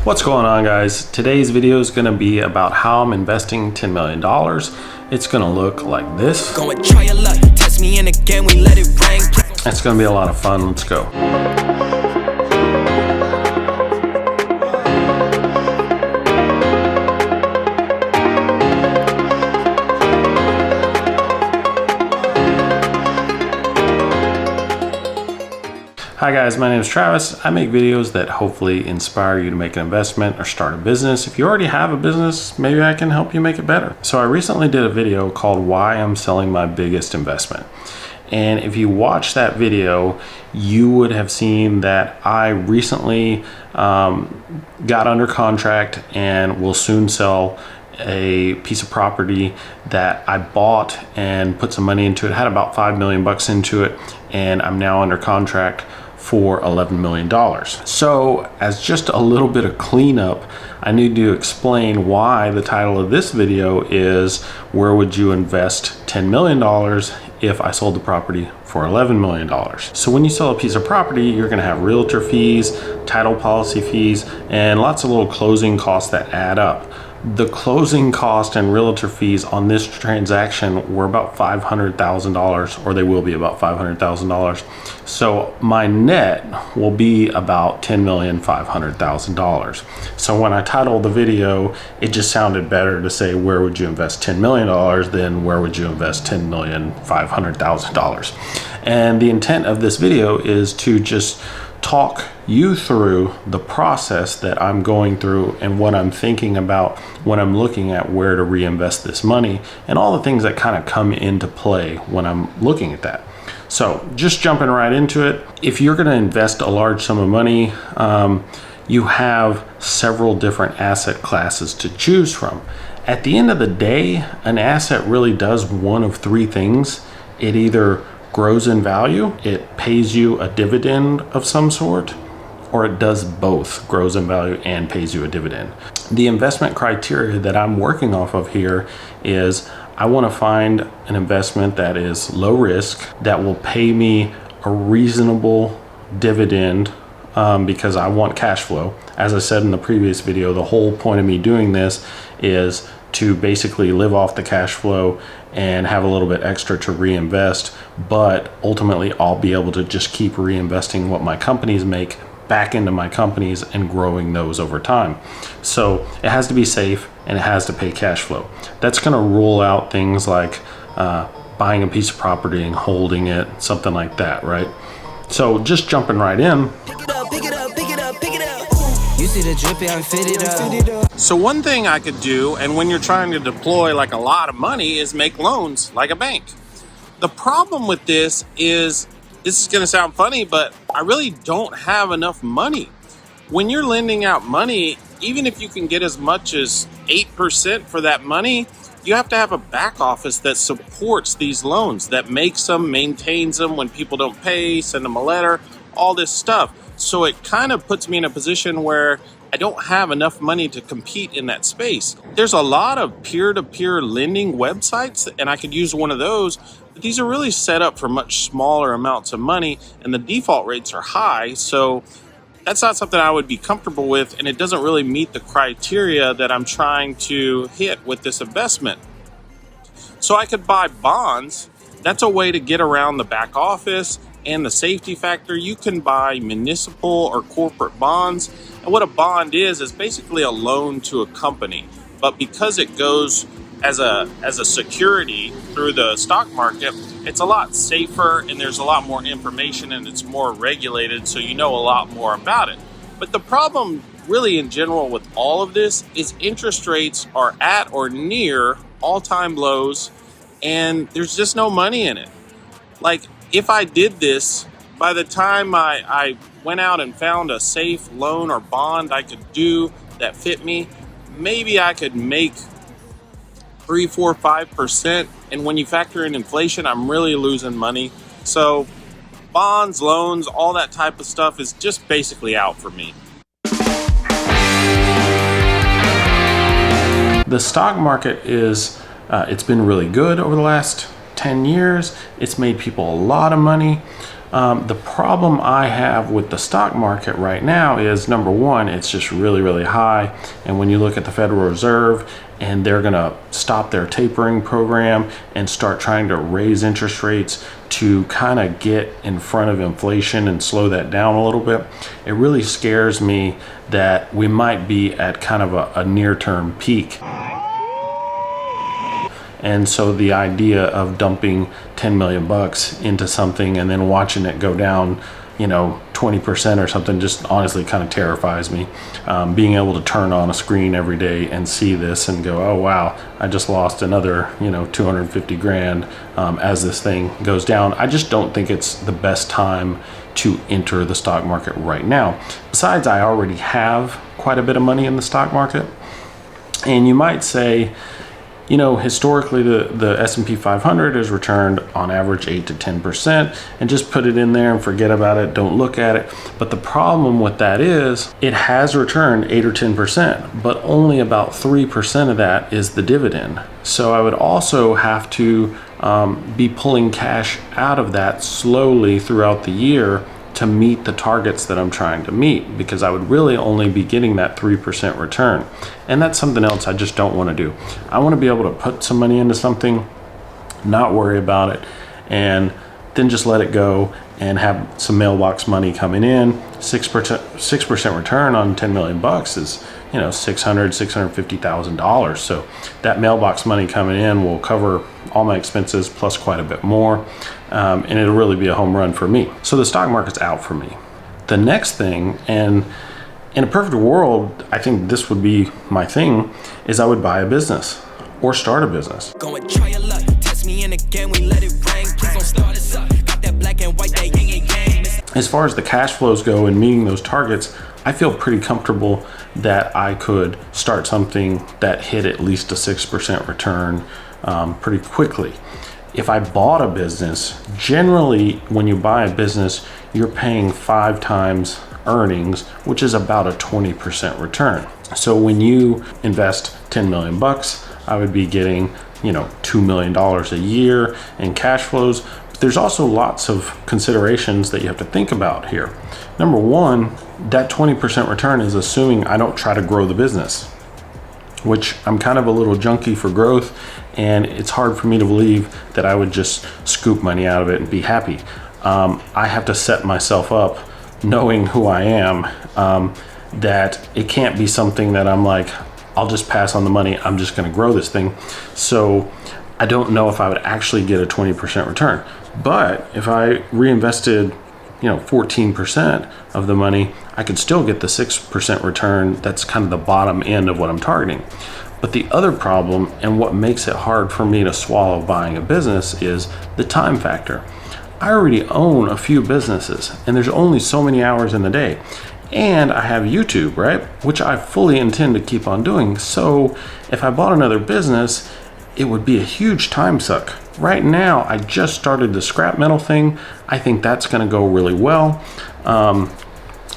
What's going on, guys? Today's video is going to be about how I'm investing $10 million. It's going to look like this. Go and try your luck, test me in again, we let it rain. It's going to be a lot of fun. Let's go. Hi guys, my name is Travis. I make videos that hopefully inspire you to make an investment or start a business. If you already have a business, maybe I can help you make it better. So I recently did a video called Why I'm Selling My Biggest Investment. And if you watch that video, you would have seen that I recently got under contract and will soon sell a piece of property that I bought and put some money into. It had about $5 million into it, and I'm now under contract for $11 million. So as just a little bit of cleanup, I need to explain why the title of this video is Where Would You Invest $10 million if I sold the property for $11 million? So when you sell a piece of property, you're gonna have realtor fees, title policy fees, and lots of little closing costs that add up. The closing cost and realtor fees on this transaction were about $500,000, or they will be about $500,000. So my net will be about $10,500,000. So when I titled the video, it just sounded better to say, where would you invest $10 million than where would you invest $10,500,000? And the intent of this video is to just talk you through the process that I'm going through and what I'm thinking about when I'm looking at where to reinvest this money and all the things that kind of come into play when I'm looking at that. So just jumping right into it, if you're going to invest a large sum of money, you have several different asset classes to choose from. At the end of the day, an asset really does one of three things. It either grows in value, it pays you a dividend of some sort, or it does both, grows in value and pays you a dividend. The investment criteria that I'm working off of here is I want to find an investment that is low risk, that will pay me a reasonable dividend because I want cash flow. As I said in the previous video, the whole point of me doing this is to basically live off the cash flow and have a little bit extra to reinvest, but ultimately I'll be able to just keep reinvesting what my companies make back into my companies and growing those over time. So it has to be safe and it has to pay cash flow. That's going to rule out things like buying a piece of property and holding it, something like that, right? So just jumping right in. You see the drippy, I'm fitted up. So one thing I could do, and when you're trying to deploy like a lot of money, is make loans like a bank. The problem with this is going to sound funny, but I really don't have enough money. When you're lending out money, even if you can get as much as 8% for that money, you have to have a back office that supports these loans, that makes them, maintains them when people don't pay, send them a letter, all this stuff. So it kind of puts me in a position where I don't have enough money to compete in that space. There's a lot of peer-to-peer lending websites, and I could use one of those, but these are really set up for much smaller amounts of money, and the default rates are high, so that's not something I would be comfortable with, and it doesn't really meet the criteria that I'm trying to hit with this investment. So I could buy bonds. That's a way to get around the back office and the safety factor. You can buy municipal or corporate bonds. And what a bond is basically a loan to a company. But because it goes as a security through the stock market, it's a lot safer and there's a lot more information and it's more regulated, so you know a lot more about it. But the problem really in general with all of this is interest rates are at or near all-time lows and there's just no money in it. Like, if I did this, by the time I went out and found a safe loan or bond I could do that fit me, maybe I could make 3, 4, 5%. And when you factor in inflation, I'm really losing money. So bonds, loans, all that type of stuff is just basically out for me. The stock market is, it's been really good over the last 10 years. It's made people a lot of money. The problem I have with the stock market right now is, number one, it's just really, really high. And when you look at the Federal Reserve, and they're going to stop their tapering program and start trying to raise interest rates to kind of get in front of inflation and slow that down a little bit, it really scares me that we might be at kind of a near-term peak. And so the idea of dumping 10 million bucks into something and then watching it go down, 20% or something, just honestly kind of terrifies me. Being able to turn on a screen every day and see this and go, oh wow, I just lost another 250 grand as this thing goes down. I just don't think it's the best time to enter the stock market right now. Besides, I already have quite a bit of money in the stock market, and you might say, historically the S&P 500 has returned on average 8 to 10%, and just put it in there and forget about it, don't look at it. But the problem with that is it has returned 8 or 10%, but only about 3% of that is the dividend. So I would also have to be pulling cash out of that slowly throughout the year to meet the targets that I'm trying to meet, because I would really only be getting that 3% return. And that's something else I just don't want to do. I want to be able to put some money into something, not worry about it, and then just let it go and have some mailbox money coming in. 6% return on 10 million bucks is $650,000. So that mailbox money coming in will cover all my expenses plus quite a bit more, and it'll really be a home run for me. So the stock market's out for me. The next thing, and in a perfect world, I think this would be my thing, is I would buy a business or start a business. Go and try your luck. Test me in again, we let it rain. Please don't start us up. Got that black and white, that yin and yang. As far as the cash flows go and meeting those targets, I feel pretty comfortable that I could start something that hit at least a 6% return pretty quickly. If I bought a business, generally when you buy a business, you're paying 5 times earnings, which is about a 20% return. So when you invest 10 million bucks, I would be getting, $2 million a year in cash flows. But there's also lots of considerations that you have to think about here. Number one, that 20% return is assuming I don't try to grow the business, which I'm kind of a little junkie for growth, and it's hard for me to believe that I would just scoop money out of it and be happy. I have to set myself up, knowing who I am, that it can't be something that I'm like, I'll just pass on the money, I'm just going to grow this thing. So I don't know if I would actually get a 20% return. But if I reinvested 14% of the money, I could still get the 6% return. That's kind of the bottom end of what I'm targeting. But the other problem, and what makes it hard for me to swallow buying a business, is the time factor. I already own a few businesses, and there's only so many hours in the day. And I have YouTube, right? Which I fully intend to keep on doing. So if I bought another business, it would be a huge time suck. Right now, I just started the scrap metal thing. I think that's going to go really well.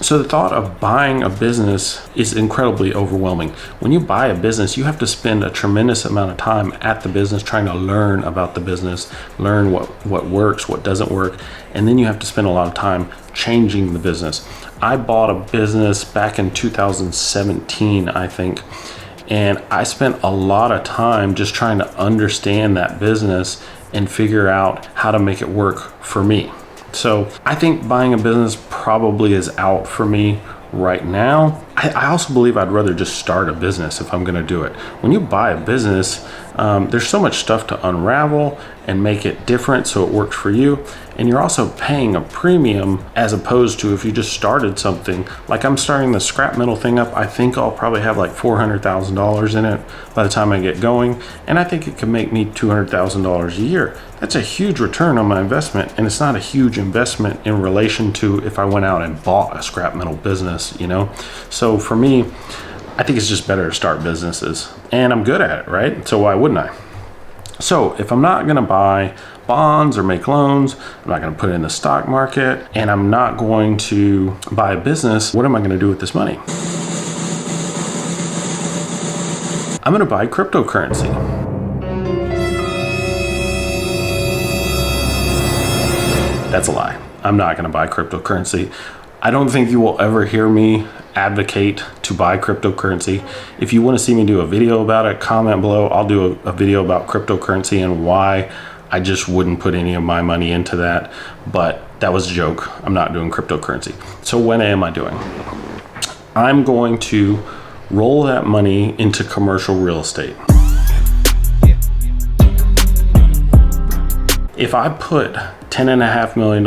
So the thought of buying a business is incredibly overwhelming. When you buy a business, you have to spend a tremendous amount of time at the business trying to learn about the business, learn what works, what doesn't work, and then you have to spend a lot of time changing the business. I bought a business back in 2017, I think, and I spent a lot of time just trying to understand that business and figure out how to make it work for me. So I think buying a business probably is out for me right now. I also believe I'd rather just start a business if I'm going to do it. When you buy a business, there's so much stuff to unravel and make it different so it works for you. And you're also paying a premium, as opposed to if you just started something. Like I'm starting the scrap metal thing up. I think I'll probably have like $400,000 in it by the time I get going. And I think it can make me $200,000 a year. That's a huge return on my investment. And it's not a huge investment in relation to if I went out and bought a scrap metal business, So for me, I think it's just better to start businesses. And I'm good at it, right? So why wouldn't I? So if I'm not going to buy bonds or make loans, I'm not going to put it in the stock market, and I'm not going to buy a business, what am I going to do with this money? I'm going to buy cryptocurrency. That's a lie. I'm not going to buy cryptocurrency. I don't think you will ever hear me advocate to buy cryptocurrency. If you want to see me do a video about it, comment below. I'll do a video about cryptocurrency and why I just wouldn't put any of my money into that. But that was a joke. I'm not doing cryptocurrency. So what am I doing? I'm going to roll that money into commercial real estate. If I put $10.5 million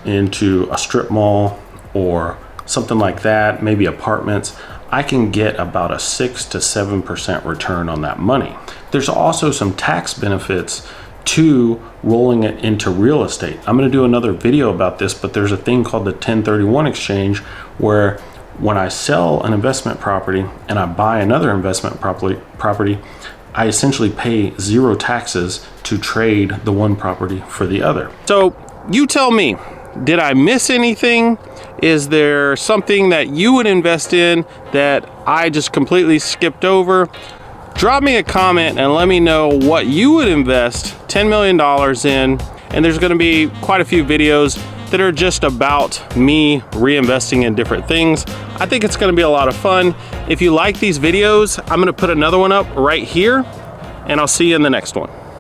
into a strip mall or something like that, maybe apartments, I can get about a 6 to 7% return on that money. There's also some tax benefits to rolling it into real estate. I'm going to do another video about this, but there's a thing called the 1031 exchange where when I sell an investment property and I buy another investment property, I essentially pay 0 taxes to trade the one property for the other. So you tell me, did I miss anything? Is there something that you would invest in that I just completely skipped over? Drop me a comment and let me know what you would invest $10 million in. And there's gonna be quite a few videos that are just about me reinvesting in different things. I think it's gonna be a lot of fun. If you like these videos, I'm gonna put another one up right here, and I'll see you in the next one.